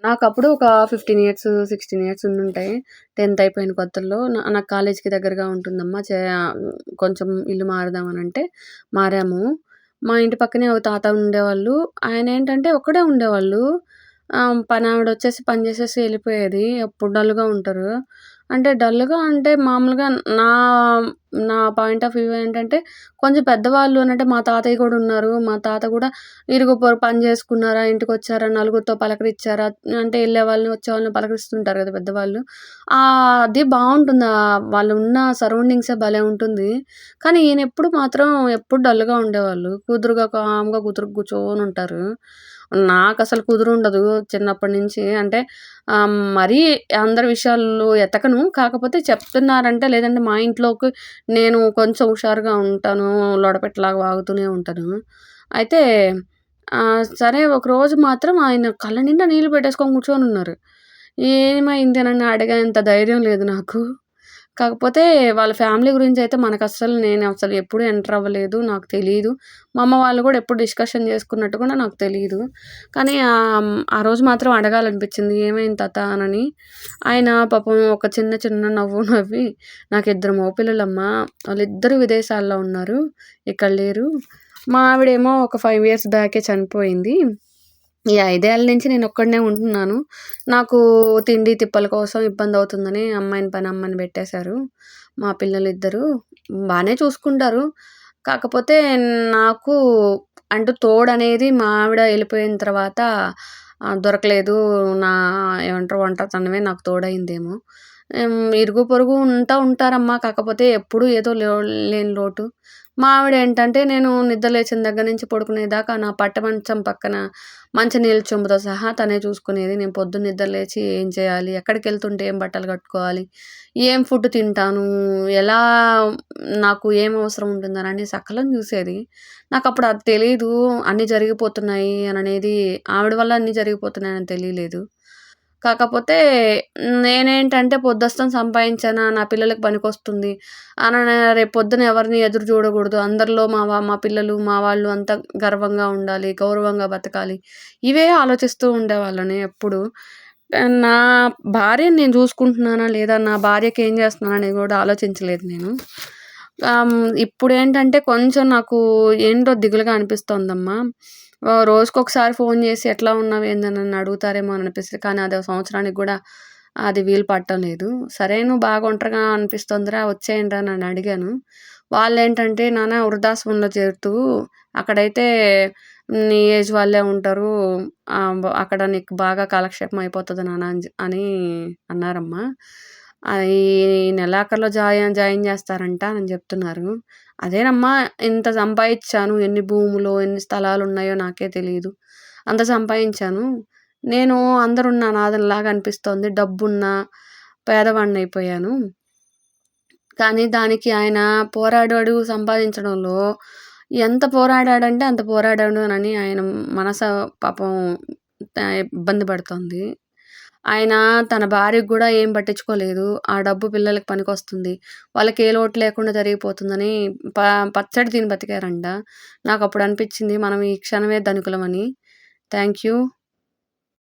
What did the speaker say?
నాకప్పుడు ఒక 15 years, 16 years ఉండుంటాయి. 10థ్ అయిపోయిన కొత్తల్లో నాకు కాలేజ్‌కి దగ్గరగా ఉంటుందమ్మా. కొంచెం ఇల్లు మారుదామనంటే మారాము. మా ఇంటి పక్కనే ఒక తాత ఉండేవాళ్ళు. ఆయనేంటంటే ఒక్కడే ఉండేవాళ్ళు. పనావిడొచ్చేసి పని చేసేసి ఎళ్ళిపోయేది. ఎప్పుడు డల్‌గా ఉంటారు. అంటే డల్‌గా అంటే మామూలుగా నా నా పాయింట్ ఆఫ్ వ్యూ ఏంటంటే కొంచెం పెద్దవాళ్ళు అనంటే మా తాతయ్య కూడా ఉన్నారు. మా తాత కూడా ఇరుగు పొరుగు పని చేసుకున్నారా, ఇంటికొచ్చారా, నలుగురితో పలకరించారా అంటే ఎళ్ళే వాళ్ళని, వచ్చేవాళ్ళని పలకరిస్తుంటారు కదా పెద్దవాళ్ళు. అది బావుంటుంది. వాళ్ళున్న సరౌండింగ్సే భలే ఉంటుంది. కానీ ఈయనెప్పుడు మాత్రం ఎప్పుడు డల్‌గా ఉండేవాళ్ళు. కుదురుగా కామ్‌గా కూర్చొనుంటారు. నాకసలు కుదురుండదు చిన్నప్పటి నుంచి. అంటే మరీ అందరి విషయాల్లో ఎతకను. కాకపోతే చెప్తున్నారంటే లేదంటే మా ఇంట్లోకి నేను కొంచెం హుషారుగా ఉంటాను. లొడపెట్టలాగా వాగుతూనే ఉంటాను. అయితే సరే ఒకరోజు మాత్రం ఆయన కళ్ళ నిండా నీళ్ళు పెట్టేసుకొని కూర్చొనున్నారు. ఏమైంది అని అడిగేంత ధైర్యం లేదు నాకు. కాకపోతే వాళ్ళ ఫ్యామిలీ గురించయితే నేనసలు ఎప్పుడు ఎంటర్ అవ్వలేదు. నాకు తెలీదు. మా అమ్మ వాళ్ళు గూడా ఎప్పుడు డిస్కషన్ చేసుకున్నట్టు కూడా నాకు తెలీదు. కానీ ఆ రోజు మాత్రం అడగాలనిపించింది. "ఏమైంది తాత" అనని. ఆయన పాపం ఒక చిన్న చిన్న నవ్వు నవ్వి, "నాకిద్దరు మగపిల్లలమ్మా. వాళ్ళిద్దరూ విదేశాల్లో ఉన్నారు. ఇక్కడ లేరు. మా ఆవిడేమో ఒక 5 ఇయర్స్ బ్యాకే చనిపోయింది. ఈ 5 ఏళ్ల నుంచి నేనొక్కడినే ఉంటున్నాను. నాకు తిండి తిప్పల కోసం ఇబ్బందవుతుందని పనమ్మని పెట్టేశారు. మా పిల్లలిద్దరూ బానే చూసుకుంటారు. కాకపోతే నాకు అంటూ తోడనేది మా ఆవిడ ఎళ్ళిపోయిన తర్వాత దొరకలేదు. నా ఏమంటారు ఒంటరితనమే నాకు తోడయిందేమో. ఇరుగు పొరుగు ఉంటారమ్మా. కాకపోతే ఎప్పుడూ ఏదో లేని లోటు. మా ఆవిడేంటంటే నేను నిద్ర లేచిన దగ్గర నుంచి పడుకునేదాకా నా పట్ట మంచం పక్కన మంచినీళ్ళ చెంబుతో సహా తనే చూసుకునేది. నేను పొద్దున్న నిద్ర లేచి ఏం చేయాలి? ఎక్కడికెళ్తుంటే ఏం బట్టలు కట్టుకోవాలి? ఏం ఫుడ్ తింటాను? ఎలా నాకు ఏం అవసరం ఉంటుందనని సకలం చూసేది. నాకప్పుడు అది తెలీదు. అన్నీ జరిగిపోతున్నాయి అననేది ఆవిడ వల్ల అన్నీ జరిగిపోతున్నాయని తెలియలేదు. కాకపోతే నేనేంటంటే పొద్దస్తమాను సంపాదించానా, నా పిల్లలకి పనికొస్తుంది రేపొద్దున ఎవరిని ఎదురు చూడకూడదు. అందరిలో మా పిల్లలు, మా వాళ్ళు అంతా గర్వంగా ఉండాలి, గౌరవంగా బతకాలి. ఇవే ఆలోచిస్తూ ఉండేవాళ్ళని ఎప్పుడు. నా భార్యని నేను చూసుకుంటున్నానా లేదా, నా భార్యకేం చేస్తున్నాననేది గూడా ఆలోచించలేదు నేను. ఇప్పుడేంటంటే కొంచెం నాకు ఏంటో దిగులుగా అనిపిస్తోందమ్మా. రోజుకొకసారి ఫోను చేసి ఎట్లా ఉన్నావు ఏందని నన్ను అడుగుతారేమో అని అనిపిస్తది. కానీ అది ఒక సంవత్సరానికి గూడా అది వీలు పడటం లేదు. సరే నువ్వు బాగా ఒంటరిగా అనిపిస్తోందిరా వచ్చేయండిరా అని అడిగాను. వాళ్ళేంటంటే నాన్న వృద్ధాశ్రమంలో చేరుతువు. అక్కడైతే నీ ఏజ్ వాళ్ళే ఉంటారు. అక్కడ నీకు బాగా కాలక్షేపం అయిపోతది నాన్న అని అన్నారమ్మా. ఈ నెలాఖరులో జాయిన్ చేస్తారంట అని చెప్తున్నారు. అదేనమ్మా ఇంత సంపాదిచ్చాను. ఎన్ని భూములో, ఎన్ని స్థలాలున్నాయో నాకే తెలీదు. అంత సంపాదించాను. నేను అందరున్న అనాథలాగా అనిపిస్తోంది. డబ్బున్న పేదవాడినయిపోయాను. కానీ దానికి ఆయన పోరాడాడు సంపాదించడంలో. ఎంత పోరాడాడంటే అంత పోరాడాడు ఆయన పాపం ఇబ్బంది పడుతోంది. ఆయన తన భార్యకు గూడా ఏం పట్టించుకోలేదు. ఆ డబ్బు పిల్లలకి పనికొస్తుంది. వాళ్ళకి ఏ లోటు లేకుండా జరిగిపోతుందని ప పచ్చడి తిని బతికారంట. నాకప్పుడు అనిపిచ్చింది మనం ఈ క్షణమే ధనికులమని. Thank you.